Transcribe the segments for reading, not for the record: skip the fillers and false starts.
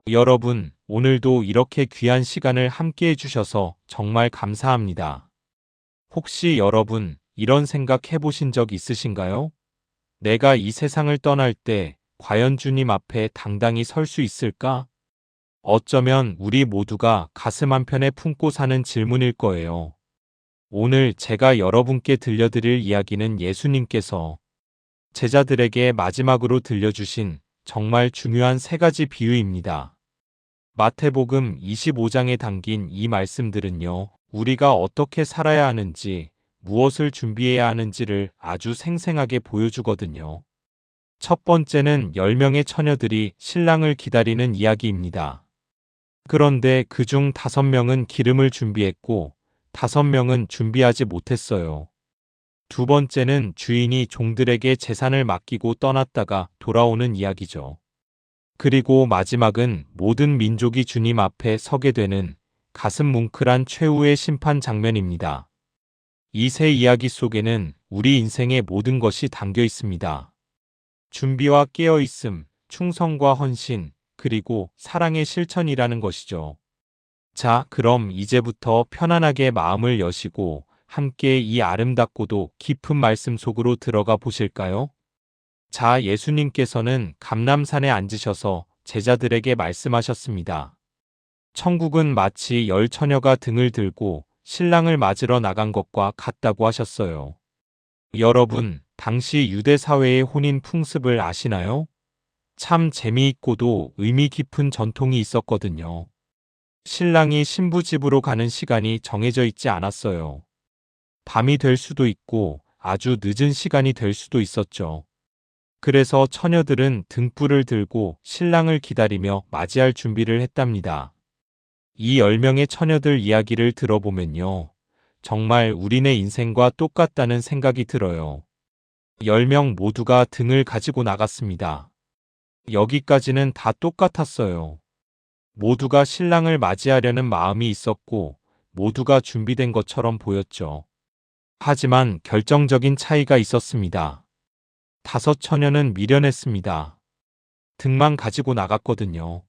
여러분, 오늘도 이렇게 귀한 시간을 함께 해주셔서 정말 감사합니다. 혹시 여러분, 이런 생각 해보신 적 있으신가요? 내가 이 세상을 떠날 때 과연 주님 앞에 당당히 설 수 있을까? 어쩌면 우리 모두가 가슴 한편에 품고 사는 질문일 거예요. 오늘 제가 여러분께 들려드릴 이야기는 예수님께서 제자들에게 마지막으로 들려주신 정말 중요한 세 가지 비유입니다. 마태복음 25장에 담긴 이 말씀들은요, 우리가 어떻게 살아야 하는지, 무엇을 준비해야 하는지를 아주 생생하게 보여주거든요. 첫 번째는 10명의 처녀들이 신랑을 기다리는 이야기입니다. 그런데 그중 5명은 기름을 준비했고, 5명은 준비하지 못했어요. 두 번째는 주인이 종들에게 재산을 맡기고 떠났다가 돌아오는 이야기죠. 그리고 마지막은 모든 민족이 주님 앞에 서게 되는 가슴 뭉클한 최후의 심판 장면입니다. 이 세 이야기 속에는 우리 인생의 모든 것이 담겨 있습니다. 준비와 깨어있음, 충성과 헌신, 그리고 사랑의 실천이라는 것이죠. 자, 그럼 이제부터 편안하게 마음을 여시고 함께 이 아름답고도 깊은 말씀 속으로 들어가 보실까요? 자, 예수님께서는 감람산에 앉으셔서 제자들에게 말씀하셨습니다. 천국은 마치 10처녀가 등을 들고 신랑을 맞으러 나간 것과 같다고 하셨어요. 여러분, 당시 유대 사회의 혼인 풍습을 아시나요? 참 재미있고도 의미 깊은 전통이 있었거든요. 신랑이 신부 집으로 가는 시간이 정해져 있지 않았어요. 밤이 될 수도 있고 아주 늦은 시간이 될 수도 있었죠. 그래서 처녀들은 등불을 들고 신랑을 기다리며 맞이할 준비를 했답니다. 이 10명의 처녀들 이야기를 들어보면요. 정말 우리네 인생과 똑같다는 생각이 들어요. 10명 모두가 등을 가지고 나갔습니다. 여기까지는 다 똑같았어요. 모두가 신랑을 맞이하려는 마음이 있었고 모두가 준비된 것처럼 보였죠. 하지만 결정적인 차이가 있었습니다. 5처녀는 미련했습니다. 등만 가지고 나갔거든요.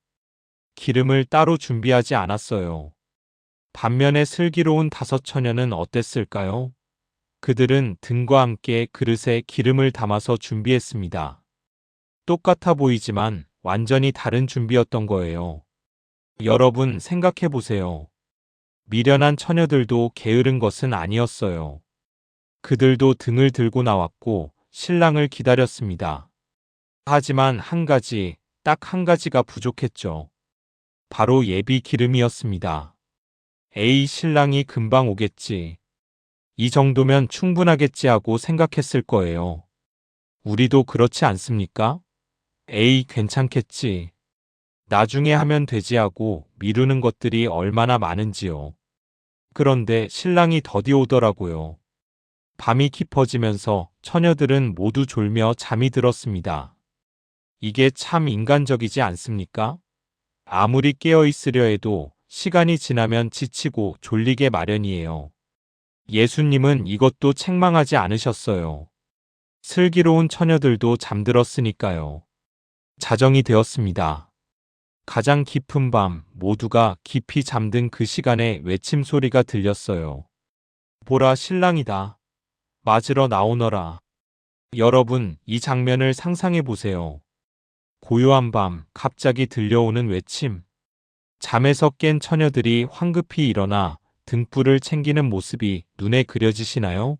기름을 따로 준비하지 않았어요. 반면에 슬기로운 5처녀는 어땠을까요? 그들은 등과 함께 그릇에 기름을 담아서 준비했습니다. 똑같아 보이지만 완전히 다른 준비였던 거예요. 여러분 생각해 보세요. 미련한 처녀들도 게으른 것은 아니었어요. 그들도 등을 들고 나왔고 신랑을 기다렸습니다. 하지만 딱 한 가지가 부족했죠. 바로 예비 기름이었습니다. 에이, 신랑이 금방 오겠지. 이 정도면 충분하겠지 하고 생각했을 거예요. 우리도 그렇지 않습니까? 에이, 괜찮겠지. 나중에 하면 되지 하고 미루는 것들이 얼마나 많은지요. 그런데 신랑이 더디 오더라고요. 밤이 깊어지면서 처녀들은 모두 졸며 잠이 들었습니다. 이게 참 인간적이지 않습니까? 아무리 깨어 있으려 해도 시간이 지나면 지치고 졸리게 마련이에요. 예수님은 이것도 책망하지 않으셨어요. 슬기로운 처녀들도 잠들었으니까요. 자정이 되었습니다. 가장 깊은 밤 모두가 깊이 잠든 그 시간에 외침 소리가 들렸어요. 보라, 신랑이다. 맞으러 나오너라. 여러분, 이 장면을 상상해 보세요. 고요한 밤 갑자기 들려오는 외침. 잠에서 깬 처녀들이 황급히 일어나 등불을 챙기는 모습이 눈에 그려지시나요?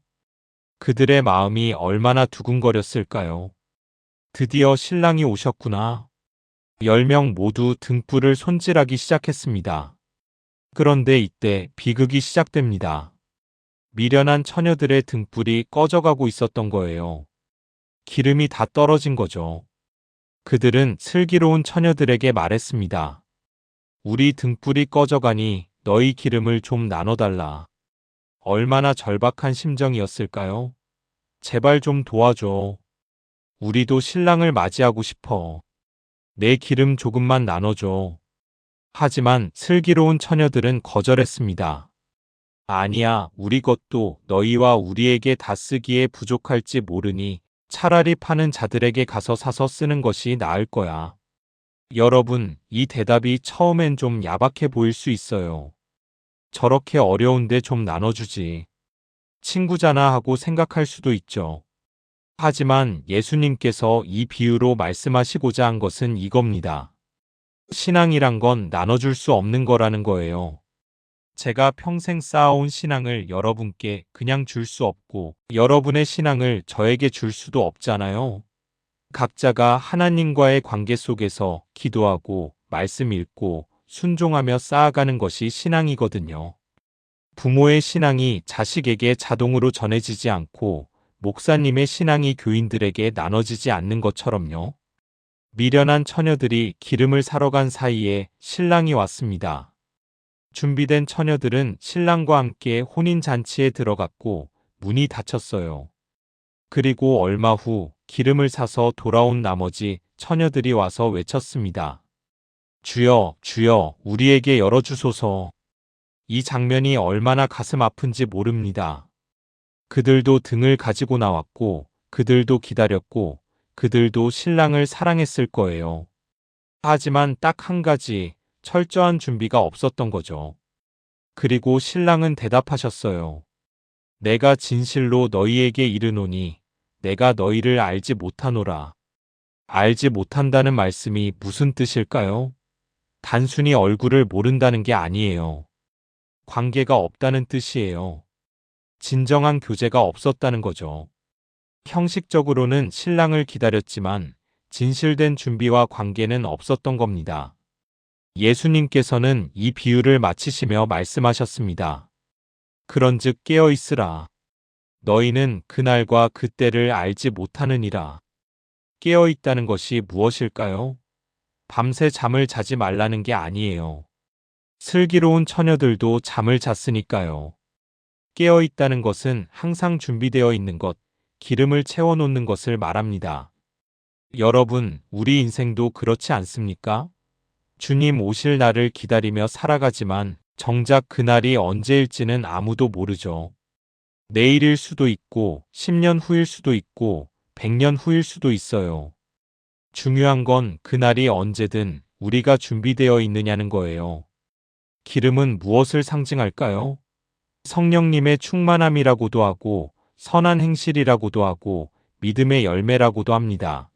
그들의 마음이 얼마나 두근거렸을까요? 드디어 신랑이 오셨구나. 10명 모두 등불을 손질하기 시작했습니다. 그런데 이때 비극이 시작됩니다. 미련한 처녀들의 등불이 꺼져가고 있었던 거예요. 기름이 다 떨어진 거죠. 그들은 슬기로운 처녀들에게 말했습니다. 우리 등불이 꺼져가니 너희 기름을 좀 나눠달라. 얼마나 절박한 심정이었을까요? 제발 좀 도와줘. 우리도 신랑을 맞이하고 싶어. 내 기름 조금만 나눠줘. 하지만 슬기로운 처녀들은 거절했습니다. 아니야, 우리 것도 너희와 우리에게 다 쓰기에 부족할지 모르니 차라리 파는 자들에게 가서 사서 쓰는 것이 나을 거야. 여러분, 이 대답이 처음엔 좀 야박해 보일 수 있어요. 저렇게 어려운데 좀 나눠주지. 친구잖아 하고 생각할 수도 있죠. 하지만 예수님께서 이 비유로 말씀하시고자 한 것은 이겁니다. 신앙이란 건 나눠줄 수 없는 거라는 거예요. 제가 평생 쌓아온 신앙을 여러분께 그냥 줄 수 없고, 여러분의 신앙을 저에게 줄 수도 없잖아요. 각자가 하나님과의 관계 속에서 기도하고, 말씀 읽고, 순종하며 쌓아가는 것이 신앙이거든요. 부모의 신앙이 자식에게 자동으로 전해지지 않고, 목사님의 신앙이 교인들에게 나눠지지 않는 것처럼요. 미련한 처녀들이 기름을 사러 간 사이에 신랑이 왔습니다. 준비된 처녀들은 신랑과 함께 혼인잔치에 들어갔고 문이 닫혔어요. 그리고 얼마 후 기름을 사서 돌아온 나머지 처녀들이 와서 외쳤습니다. 주여, 주여, 우리에게 열어주소서. 이 장면이 얼마나 가슴 아픈지 모릅니다. 그들도 등을 가지고 나왔고, 그들도 기다렸고, 그들도 신랑을 사랑했을 거예요. 하지만 딱 한 가지, 철저한 준비가 없었던 거죠. 그리고 신랑은 대답하셨어요. 내가 진실로 너희에게 이르노니 내가 너희를 알지 못하노라. 알지 못한다는 말씀이 무슨 뜻일까요? 단순히 얼굴을 모른다는 게 아니에요. 관계가 없다는 뜻이에요. 진정한 교제가 없었다는 거죠. 형식적으로는 신랑을 기다렸지만 진실된 준비와 관계는 없었던 겁니다. 예수님께서는 이 비유를 마치시며 말씀하셨습니다. 그런즉 깨어 있으라. 너희는 그날과 그때를 알지 못하느니라. 깨어 있다는 것이 무엇일까요? 밤새 잠을 자지 말라는 게 아니에요. 슬기로운 처녀들도 잠을 잤으니까요. 깨어 있다는 것은 항상 준비되어 있는 것, 기름을 채워 놓는 것을 말합니다. 여러분, 우리 인생도 그렇지 않습니까? 주님 오실 날을 기다리며 살아가지만 정작 그날이 언제일지는 아무도 모르죠. 내일일 수도 있고, 10년 후일 수도 있고, 100년 후일 수도 있어요. 중요한 건 그날이 언제든 우리가 준비되어 있느냐는 거예요. 기름은 무엇을 상징할까요? 성령님의 충만함이라고도 하고, 선한 행실이라고도 하고, 믿음의 열매라고도 합니다.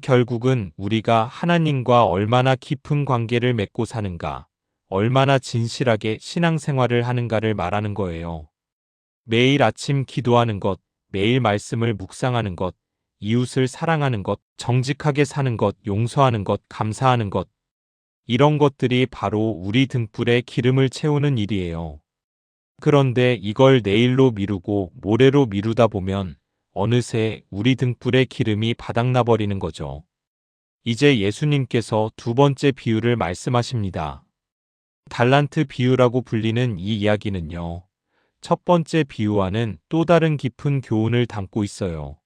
결국은 우리가 하나님과 얼마나 깊은 관계를 맺고 사는가, 얼마나 진실하게 신앙생활을 하는가를 말하는 거예요. 매일 아침 기도하는 것, 매일 말씀을 묵상하는 것, 이웃을 사랑하는 것, 정직하게 사는 것, 용서하는 것, 감사하는 것. 이런 것들이 바로 우리 등불에 기름을 채우는 일이에요. 그런데 이걸 내일로 미루고 모레로 미루다 보면 어느새 우리 등불에 기름이 바닥나 버리는 거죠. 이제 예수님께서 두 번째 비유를 말씀하십니다. 달란트 비유라고 불리는 이 이야기는요. 첫 번째 비유와는 또 다른 깊은 교훈을 담고 있어요.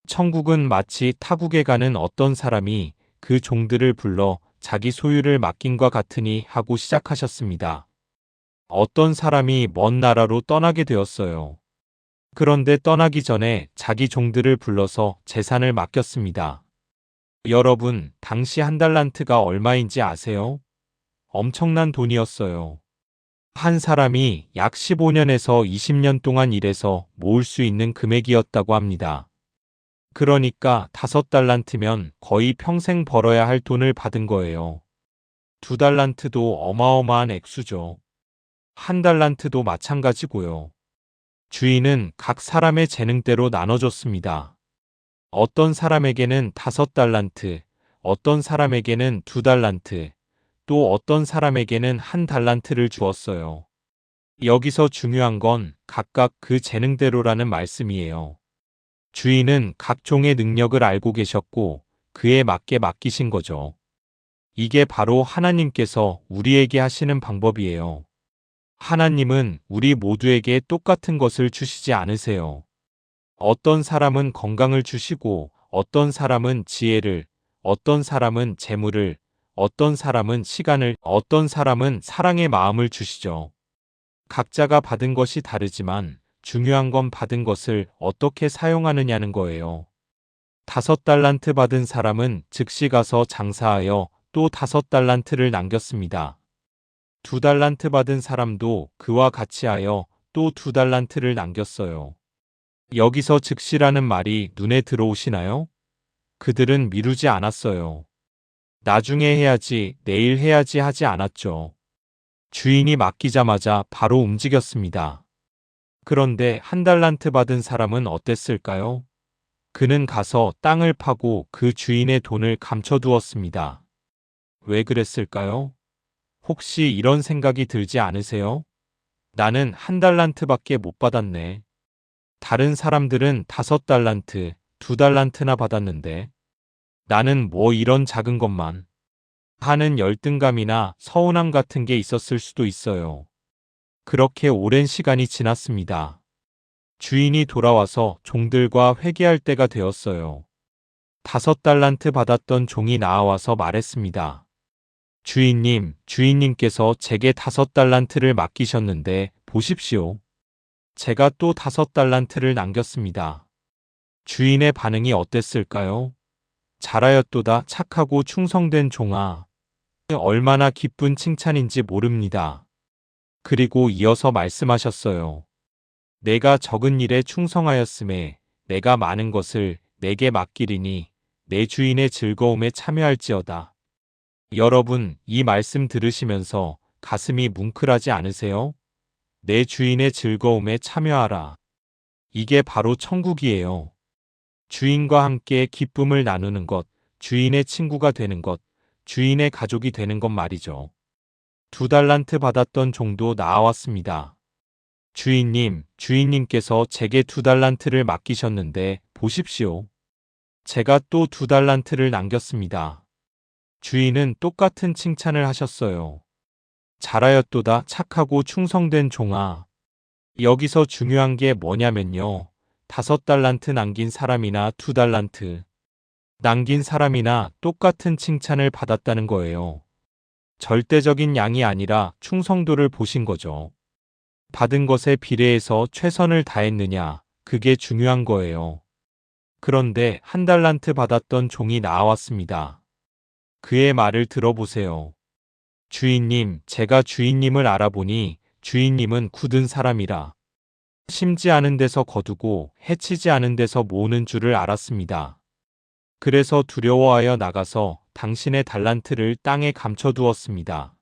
천국은 마치 타국에 가는 어떤 사람이 그 종들을 불러 자기 소유를 맡긴과 같으니 하고 시작하셨습니다. 어떤 사람이 먼 나라로 떠나게 되었어요. 그런데 떠나기 전에 자기 종들을 불러서 재산을 맡겼습니다. 여러분, 당시 한 달란트가 얼마인지 아세요? 엄청난 돈이었어요. 한 사람이 약 15년에서 20년 동안 일해서 모을 수 있는 금액이었다고 합니다. 그러니까 5달란트면 거의 평생 벌어야 할 돈을 받은 거예요. 2달란트도 어마어마한 액수죠. 1달란트도 마찬가지고요. 주인은 각 사람의 재능대로 나눠줬습니다. 어떤 사람에게는 5달란트, 어떤 사람에게는 2달란트, 또 어떤 사람에게는 1달란트를 주었어요. 여기서 중요한 건 각각 그 재능대로라는 말씀이에요. 주인은 각 종의 능력을 알고 계셨고 그에 맞게 맡기신 거죠. 이게 바로 하나님께서 우리에게 하시는 방법이에요. 하나님은 우리 모두에게 똑같은 것을 주시지 않으세요. 어떤 사람은 건강을 주시고, 어떤 사람은 지혜를, 어떤 사람은 재물을, 어떤 사람은 시간을, 어떤 사람은 사랑의 마음을 주시죠. 각자가 받은 것이 다르지만 중요한 건 받은 것을 어떻게 사용하느냐는 거예요. 5달란트 받은 사람은 즉시 가서 장사하여 또 5달란트를 남겼습니다. 2달란트 받은 사람도 그와 같이 하여 또 2달란트를 남겼어요. 여기서 즉시라는 말이 눈에 들어오시나요? 그들은 미루지 않았어요. 나중에 해야지, 내일 해야지 하지 않았죠. 주인이 맡기자마자 바로 움직였습니다. 그런데 1달란트 받은 사람은 어땠을까요? 그는 가서 땅을 파고 그 주인의 돈을 감춰두었습니다. 왜 그랬을까요? 혹시 이런 생각이 들지 않으세요? 나는 1달란트밖에 못 받았네. 다른 사람들은 5달란트, 2달란트나 받았는데 나는 뭐 이런 작은 것만 하는 열등감이나 서운함 같은 게 있었을 수도 있어요. 그렇게 오랜 시간이 지났습니다. 주인이 돌아와서 종들과 회개할 때가 되었어요. 5달란트 받았던 종이 나와서 말했습니다. 주인님, 주인님께서 제게 5달란트를 맡기셨는데 보십시오. 제가 또 5달란트를 남겼습니다. 주인의 반응이 어땠을까요? 잘하였도다 착하고 충성된 종아. 얼마나 기쁜 칭찬인지 모릅니다. 그리고 이어서 말씀하셨어요. 내가 적은 일에 충성하였음에 내가 많은 것을 내게 맡기리니 내 주인의 즐거움에 참여할지어다. 여러분, 이 말씀 들으시면서 가슴이 뭉클하지 않으세요? 내 주인의 즐거움에 참여하라. 이게 바로 천국이에요. 주인과 함께 기쁨을 나누는 것, 주인의 친구가 되는 것, 주인의 가족이 되는 것 말이죠. 2달란트 받았던 종도 나왔습니다. 주인님, 주인님께서 제게 2달란트를 맡기셨는데 보십시오. 제가 또 2달란트를 남겼습니다. 주인은 똑같은 칭찬을 하셨어요. 잘하였도다 착하고 충성된 종아. 여기서 중요한 게 뭐냐면요. 5달란트 남긴 사람이나 2달란트 남긴 사람이나 똑같은 칭찬을 받았다는 거예요. 절대적인 양이 아니라 충성도를 보신 거죠. 받은 것에 비례해서 최선을 다했느냐, 그게 중요한 거예요. 그런데 1달란트 받았던 종이 나왔습니다. 그의 말을 들어보세요. 주인님, 제가 주인님을 알아보니 주인님은 굳은 사람이라 심지 않은 데서 거두고 해치지 않은 데서 모으는 줄을 알았습니다. 그래서 두려워하여 나가서 당신의 달란트를 땅에 감춰두었습니다.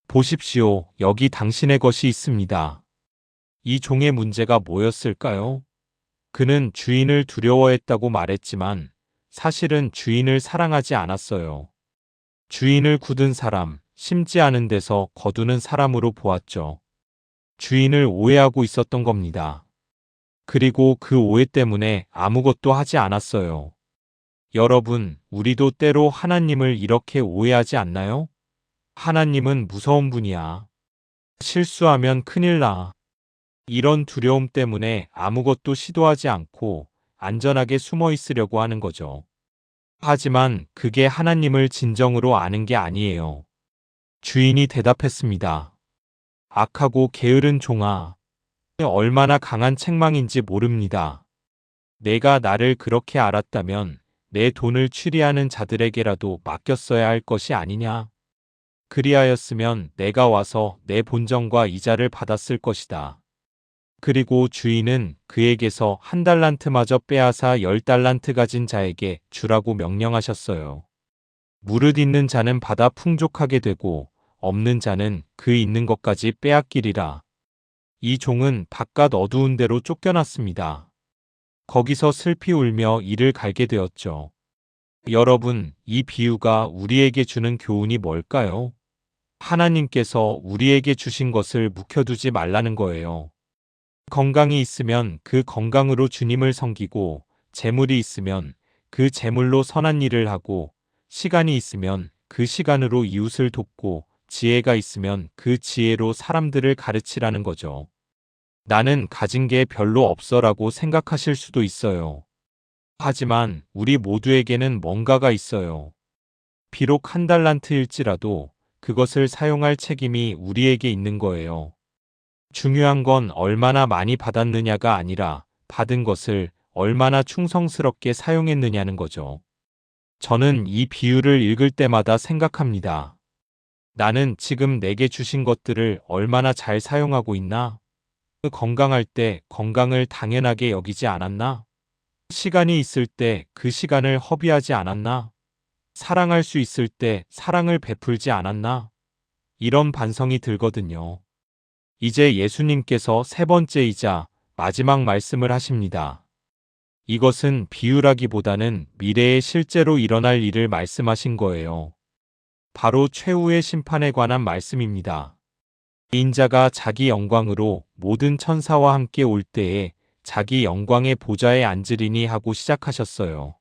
보십시오, 여기 당신의 것이 있습니다. 이 종의 문제가 뭐였을까요? 그는 주인을 두려워했다고 말했지만 사실은 주인을 사랑하지 않았어요. 주인을 굳은 사람, 심지 않은 데서 거두는 사람으로 보았죠. 주인을 오해하고 있었던 겁니다. 그리고 그 오해 때문에 아무것도 하지 않았어요. 여러분, 우리도 때로 하나님을 이렇게 오해하지 않나요? 하나님은 무서운 분이야. 실수하면 큰일 나. 이런 두려움 때문에 아무것도 시도하지 않고 안전하게 숨어 있으려고 하는 거죠. 하지만 그게 하나님을 진정으로 아는 게 아니에요. 주인이 대답했습니다. 악하고 게으른 종아. 얼마나 강한 책망인지 모릅니다. 내가 나를 그렇게 알았다면 내 돈을 추리하는 자들에게라도 맡겼어야 할 것이 아니냐. 그리하였으면 내가 와서 내 본전과 이자를 받았을 것이다. 그리고 주인은 그에게서 1달란트마저 빼앗아 10달란트 가진 자에게 주라고 명령하셨어요. 무릇 있는 자는 받아 풍족하게 되고 없는 자는 그 있는 것까지 빼앗기리라. 이 종은 바깥 어두운 데로 쫓겨났습니다. 거기서 슬피 울며 이를 갈게 되었죠. 여러분, 이 비유가 우리에게 주는 교훈이 뭘까요? 하나님께서 우리에게 주신 것을 묵혀두지 말라는 거예요. 건강이 있으면 그 건강으로 주님을 섬기고, 재물이 있으면 그 재물로 선한 일을 하고, 시간이 있으면 그 시간으로 이웃을 돕고, 지혜가 있으면 그 지혜로 사람들을 가르치라는 거죠. 나는 가진 게 별로 없어라고 생각하실 수도 있어요. 하지만 우리 모두에게는 뭔가가 있어요. 비록 1달란트일지라도 그것을 사용할 책임이 우리에게 있는 거예요. 중요한 건 얼마나 많이 받았느냐가 아니라 받은 것을 얼마나 충성스럽게 사용했느냐는 거죠. 저는 이 비유를 읽을 때마다 생각합니다. 나는 지금 내게 주신 것들을 얼마나 잘 사용하고 있나? 건강할 때 건강을 당연하게 여기지 않았나? 시간이 있을 때 그 시간을 허비하지 않았나? 사랑할 수 있을 때 사랑을 베풀지 않았나? 이런 반성이 들거든요. 이제 예수님께서 세 번째이자 마지막 말씀을 하십니다. 이것은 비유라기보다는 미래에 실제로 일어날 일을 말씀하신 거예요. 바로 최후의 심판에 관한 말씀입니다. 인자가 자기 영광으로 모든 천사와 함께 올 때에 자기 영광의 보좌에 앉으리니 하고 시작하셨어요.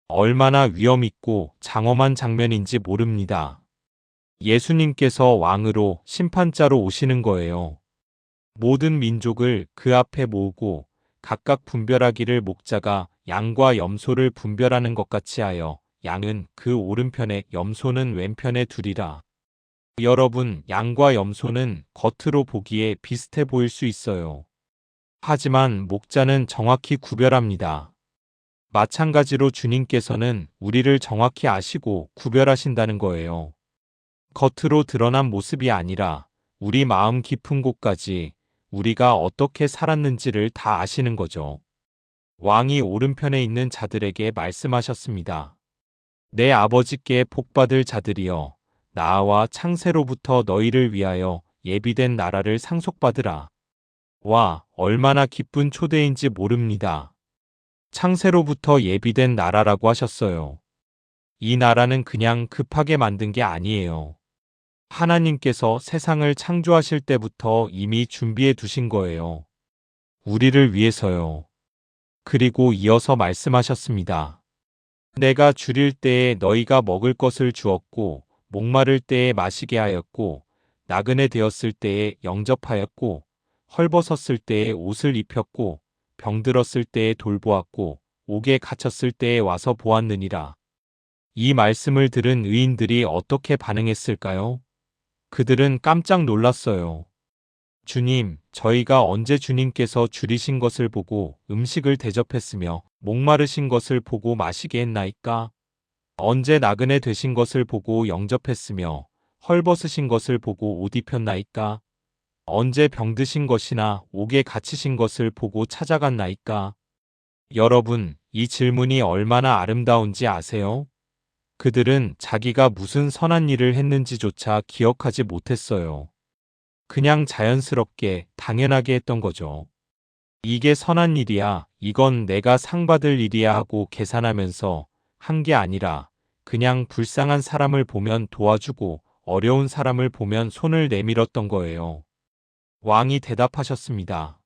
얼마나 위엄있고 장엄한 장면인지 모릅니다. 예수님께서 왕으로 심판자로 오시는 거예요. 모든 민족을 그 앞에 모으고 각각 분별하기를 목자가 양과 염소를 분별하는 것 같이 하여 양은 그 오른편에 염소는 왼편에 두리라. 여러분, 양과 염소는 겉으로 보기에 비슷해 보일 수 있어요. 하지만 목자는 정확히 구별합니다. 마찬가지로 주님께서는 우리를 정확히 아시고 구별하신다는 거예요. 겉으로 드러난 모습이 아니라 우리 마음 깊은 곳까지 우리가 어떻게 살았는지를 다 아시는 거죠. 왕이 오른편에 있는 자들에게 말씀하셨습니다. 내 아버지께 복받을 자들이여, 나와 창세로부터 너희를 위하여 예비된 나라를 상속받으라. 와, 얼마나 기쁜 초대인지 모릅니다. 창세로부터 예비된 나라라고 하셨어요. 이 나라는 그냥 급하게 만든 게 아니에요. 하나님께서 세상을 창조하실 때부터 이미 준비해 두신 거예요. 우리를 위해서요. 그리고 이어서 말씀하셨습니다. 내가 줄일 때에 너희가 먹을 것을 주었고, 목마를 때에 마시게 하였고, 나그네 되었을 때에 영접하였고, 헐벗었을 때에 옷을 입혔고, 병들었을 때에 돌보았고, 옥에 갇혔을 때에 와서 보았느니라. 이 말씀을 들은 의인들이 어떻게 반응했을까요? 그들은 깜짝 놀랐어요. 주님, 저희가 언제 주님께서 줄이신 것을 보고 음식을 대접했으며 목마르신 것을 보고 마시게 했나이까? 언제 나그네 되신 것을 보고 영접했으며 헐벗으신 것을 보고 옷 입혔나이까? 언제 병드신 것이나 옥에 갇히신 것을 보고 찾아갔나이까? 여러분, 이 질문이 얼마나 아름다운지 아세요? 그들은 자기가 무슨 선한 일을 했는지조차 기억하지 못했어요. 그냥 자연스럽게 당연하게 했던 거죠. 이게 선한 일이야, 이건 내가 상 받을 일이야 하고 계산하면서 한 게 아니라 그냥 불쌍한 사람을 보면 도와주고 어려운 사람을 보면 손을 내밀었던 거예요. 왕이 대답하셨습니다.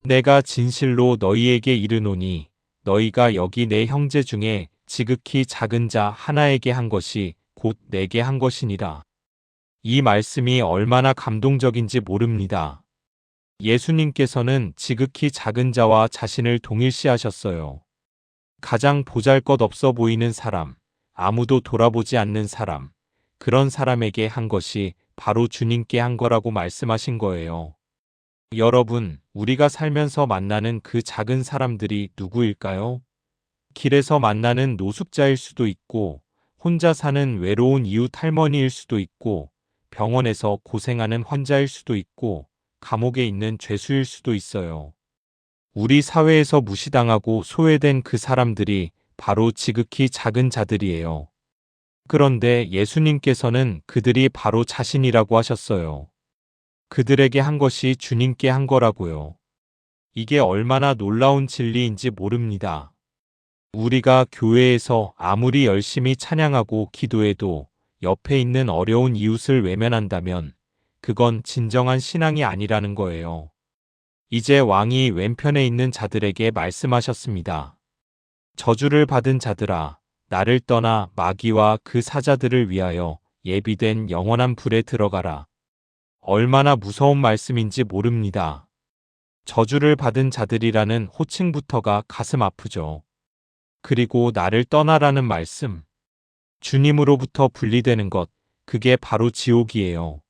내가 진실로 너희에게 이르노니 너희가 여기 내 형제 중에 지극히 작은 자 하나에게 한 것이 곧 내게 한 것이니라. 이 말씀이 얼마나 감동적인지 모릅니다. 예수님께서는 지극히 작은 자와 자신을 동일시하셨어요. 가장 보잘것없어 보이는 사람, 아무도 돌아보지 않는 사람, 그런 사람에게 한 것이 바로 주님께 한 거라고 말씀하신 거예요. 여러분, 우리가 살면서 만나는 그 작은 사람들이 누구일까요? 길에서 만나는 노숙자일 수도 있고, 혼자 사는 외로운 이웃 할머니일 수도 있고, 병원에서 고생하는 환자일 수도 있고, 감옥에 있는 죄수일 수도 있어요. 우리 사회에서 무시당하고 소외된 그 사람들이 바로 지극히 작은 자들이에요. 그런데 예수님께서는 그들이 바로 자신이라고 하셨어요. 그들에게 한 것이 주님께 한 거라고요. 이게 얼마나 놀라운 진리인지 모릅니다. 우리가 교회에서 아무리 열심히 찬양하고 기도해도 옆에 있는 어려운 이웃을 외면한다면 그건 진정한 신앙이 아니라는 거예요. 이제 왕이 왼편에 있는 자들에게 말씀하셨습니다. 저주를 받은 자들아, 나를 떠나 마귀와 그 사자들을 위하여 예비된 영원한 불에 들어가라. 얼마나 무서운 말씀인지 모릅니다. 저주를 받은 자들이라는 호칭부터가 가슴 아프죠. 그리고 나를 떠나라는 말씀. 주님으로부터 분리되는 것, 그게 바로 지옥이에요.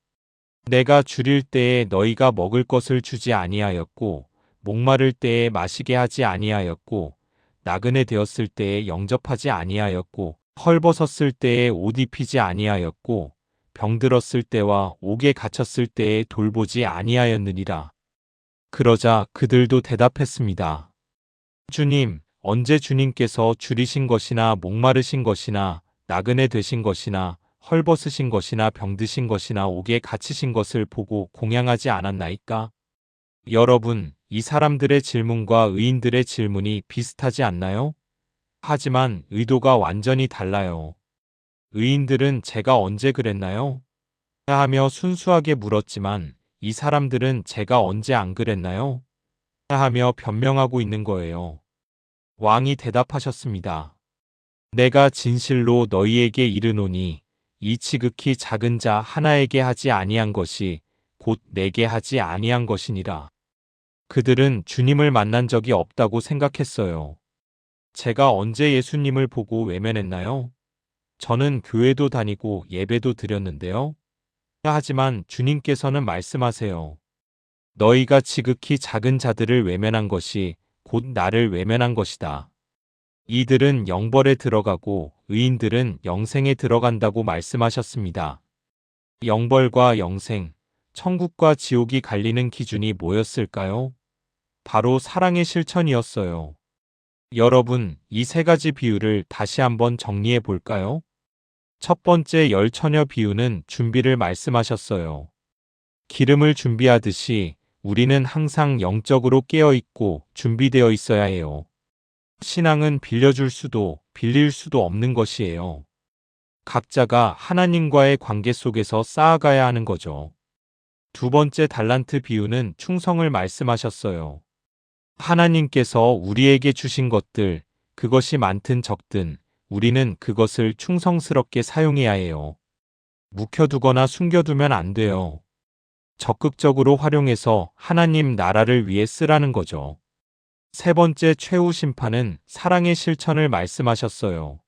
내가 줄일 때에 너희가 먹을 것을 주지 아니하였고, 목마를 때에 마시게 하지 아니하였고 나그네 되었을 때에 영접하지 아니하였고 헐벗었을 때에 옷 입히지 아니하였고 병들었을 때와 옥에 갇혔을 때에 돌보지 아니하였느니라. 그러자 그들도 대답했습니다. 주님, 언제 주님께서 줄이신 것이나 목마르신 것이나 나그네 되신 것이나 헐벗으신 것이나 병드신 것이나 옥에 갇히신 것을 보고 공양하지 않았나이까? 여러분, 이 사람들의 질문과 의인들의 질문이 비슷하지 않나요? 하지만 의도가 완전히 달라요. 의인들은 제가 언제 그랬나요? 하며 순수하게 물었지만 이 사람들은 제가 언제 안 그랬나요? 하며 변명하고 있는 거예요. 왕이 대답하셨습니다. 내가 진실로 너희에게 이르노니 이 지극히 작은 자 하나에게 하지 아니한 것이 곧 내게 하지 아니한 것이니라. 그들은 주님을 만난 적이 없다고 생각했어요. 제가 언제 예수님을 보고 외면했나요? 저는 교회도 다니고 예배도 드렸는데요. 하지만 주님께서는 말씀하세요. 너희가 지극히 작은 자들을 외면한 것이 곧 나를 외면한 것이다. 이들은 영벌에 들어가고 의인들은 영생에 들어간다고 말씀하셨습니다. 영벌과 영생, 천국과 지옥이 갈리는 기준이 뭐였을까요? 바로 사랑의 실천이었어요. 여러분, 이 세 가지 비유를 다시 한번 정리해 볼까요? 첫 번째 열 처녀 비유는 준비를 말씀하셨어요. 기름을 준비하듯이 우리는 항상 영적으로 깨어 있고 준비되어 있어야 해요. 신앙은 빌려줄 수도 빌릴 수도 없는 것이에요. 각자가 하나님과의 관계 속에서 쌓아가야 하는 거죠. 두 번째 달란트 비유는 충성을 말씀하셨어요. 하나님께서 우리에게 주신 것들, 그것이 많든 적든 우리는 그것을 충성스럽게 사용해야 해요. 묵혀두거나 숨겨두면 안 돼요. 적극적으로 활용해서 하나님 나라를 위해 쓰라는 거죠. 세 번째 최후 심판은 사랑의 실천을 말씀하셨어요.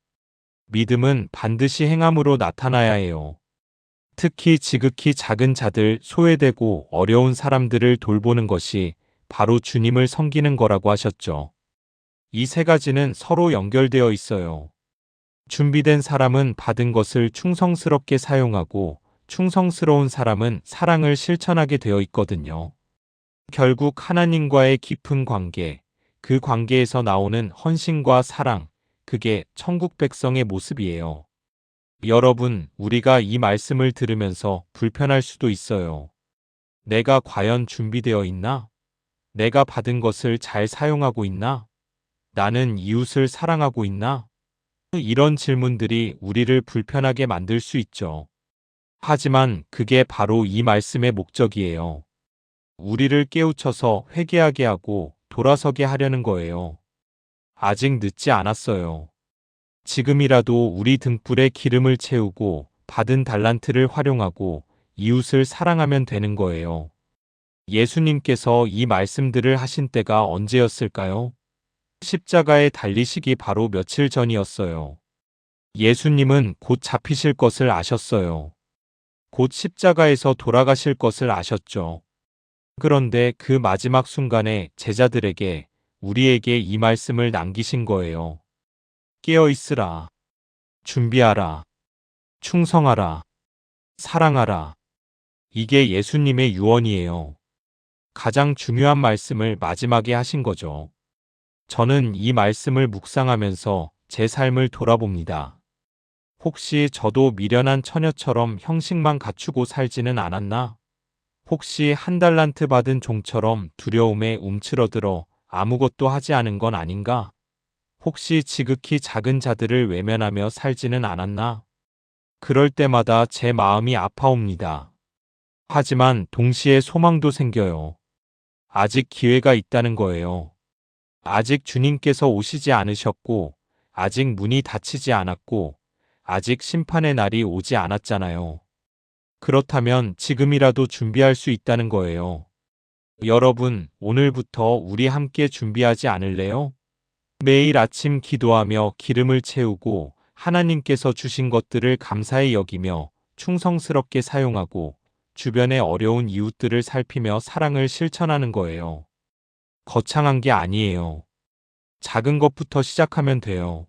믿음은 반드시 행함으로 나타나야 해요. 특히 지극히 작은 자들, 소외되고 어려운 사람들을 돌보는 것이 바로 주님을 섬기는 거라고 하셨죠. 이 세 가지는 서로 연결되어 있어요. 준비된 사람은 받은 것을 충성스럽게 사용하고 충성스러운 사람은 사랑을 실천하게 되어 있거든요. 결국 하나님과의 깊은 관계, 그 관계에서 나오는 헌신과 사랑, 그게 천국 백성의 모습이에요. 여러분, 우리가 이 말씀을 들으면서 불편할 수도 있어요. 내가 과연 준비되어 있나? 내가 받은 것을 잘 사용하고 있나? 나는 이웃을 사랑하고 있나? 이런 질문들이 우리를 불편하게 만들 수 있죠. 하지만 그게 바로 이 말씀의 목적이에요. 우리를 깨우쳐서 회개하게 하고 돌아서게 하려는 거예요. 아직 늦지 않았어요. 지금이라도 우리 등불에 기름을 채우고 받은 달란트를 활용하고 이웃을 사랑하면 되는 거예요. 예수님께서 이 말씀들을 하신 때가 언제였을까요? 십자가에 달리시기 바로 며칠 전이었어요. 예수님은 곧 잡히실 것을 아셨어요. 곧 십자가에서 돌아가실 것을 아셨죠. 그런데 그 마지막 순간에 제자들에게, 우리에게 이 말씀을 남기신 거예요. 깨어 있으라. 준비하라. 충성하라. 사랑하라. 이게 예수님의 유언이에요. 가장 중요한 말씀을 마지막에 하신 거죠. 저는 이 말씀을 묵상하면서 제 삶을 돌아봅니다. 혹시 저도 미련한 처녀처럼 형식만 갖추고 살지는 않았나? 혹시 한 달란트 받은 종처럼 두려움에 움츠러들어 아무것도 하지 않은 건 아닌가? 혹시 지극히 작은 자들을 외면하며 살지는 않았나? 그럴 때마다 제 마음이 아파옵니다. 하지만 동시에 소망도 생겨요. 아직 기회가 있다는 거예요. 아직 주님께서 오시지 않으셨고, 아직 문이 닫히지 않았고, 아직 심판의 날이 오지 않았잖아요. 그렇다면 지금이라도 준비할 수 있다는 거예요. 여러분, 오늘부터 우리 함께 준비하지 않을래요? 매일 아침 기도하며 기름을 채우고 하나님께서 주신 것들을 감사히 여기며 충성스럽게 사용하고 주변의 어려운 이웃들을 살피며 사랑을 실천하는 거예요. 거창한 게 아니에요. 작은 것부터 시작하면 돼요.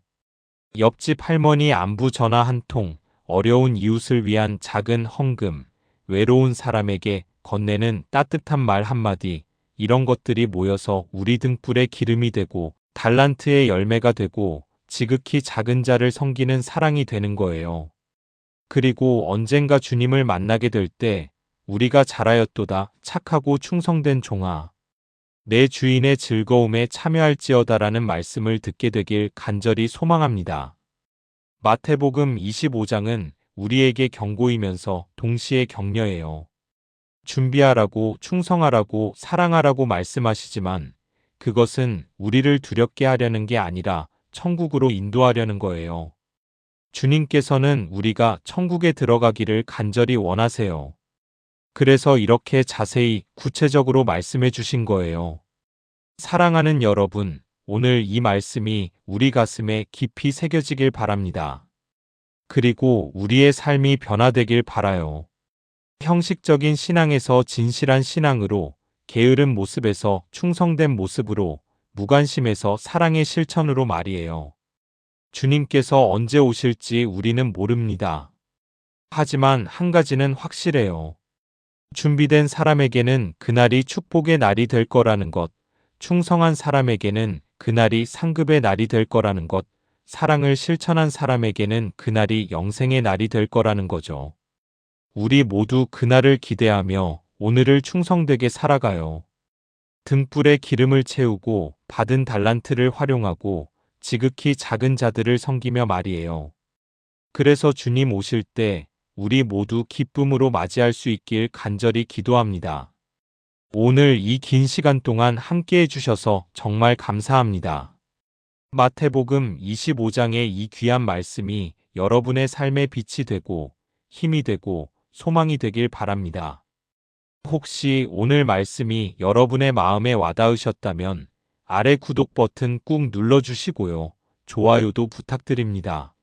옆집 할머니 안부 전화 한 통, 어려운 이웃을 위한 작은 헌금, 외로운 사람에게 건네는 따뜻한 말 한마디, 이런 것들이 모여서 우리 등불에 기름이 되고 달란트의 열매가 되고 지극히 작은 자를 섬기는 사랑이 되는 거예요. 그리고 언젠가 주님을 만나게 될 때 우리가 잘하였도다 착하고 충성된 종아, 내 주인의 즐거움에 참여할지어다라는 말씀을 듣게 되길 간절히 소망합니다. 마태복음 25장은 우리에게 경고이면서 동시에 격려예요. 준비하라고, 충성하라고, 사랑하라고 말씀하시지만 그것은 우리를 두렵게 하려는 게 아니라 천국으로 인도하려는 거예요. 주님께서는 우리가 천국에 들어가기를 간절히 원하세요. 그래서 이렇게 자세히 구체적으로 말씀해 주신 거예요. 사랑하는 여러분, 오늘 이 말씀이 우리 가슴에 깊이 새겨지길 바랍니다. 그리고 우리의 삶이 변화되길 바라요. 형식적인 신앙에서 진실한 신앙으로, 게으른 모습에서 충성된 모습으로, 무관심에서 사랑의 실천으로 말이에요. 주님께서 언제 오실지 우리는 모릅니다. 하지만 한 가지는 확실해요. 준비된 사람에게는 그날이 축복의 날이 될 거라는 것, 충성한 사람에게는 그날이 상급의 날이 될 거라는 것, 사랑을 실천한 사람에게는 그날이 영생의 날이 될 거라는 거죠. 우리 모두 그날을 기대하며 오늘을 충성되게 살아가요. 등불에 기름을 채우고 받은 달란트를 활용하고 지극히 작은 자들을 섬기며 말이에요. 그래서 주님 오실 때 우리 모두 기쁨으로 맞이할 수 있길 간절히 기도합니다. 오늘 이 긴 시간 동안 함께 해주셔서 정말 감사합니다. 마태복음 25장의 이 귀한 말씀이 여러분의 삶의 빛이 되고 힘이 되고 소망이 되길 바랍니다. 혹시 오늘 말씀이 여러분의 마음에 와닿으셨다면 아래 구독 버튼 꾹 눌러주시고요. 좋아요도 부탁드립니다.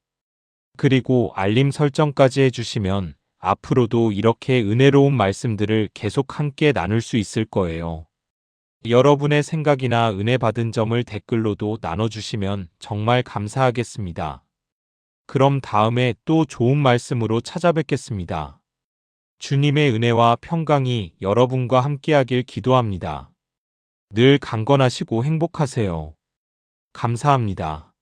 그리고 알림 설정까지 해주시면 앞으로도 이렇게 은혜로운 말씀들을 계속 함께 나눌 수 있을 거예요. 여러분의 생각이나 은혜 받은 점을 댓글로도 나눠주시면 정말 감사하겠습니다. 그럼 다음에 또 좋은 말씀으로 찾아뵙겠습니다. 주님의 은혜와 평강이 여러분과 함께하길 기도합니다. 늘 강건하시고 행복하세요. 감사합니다.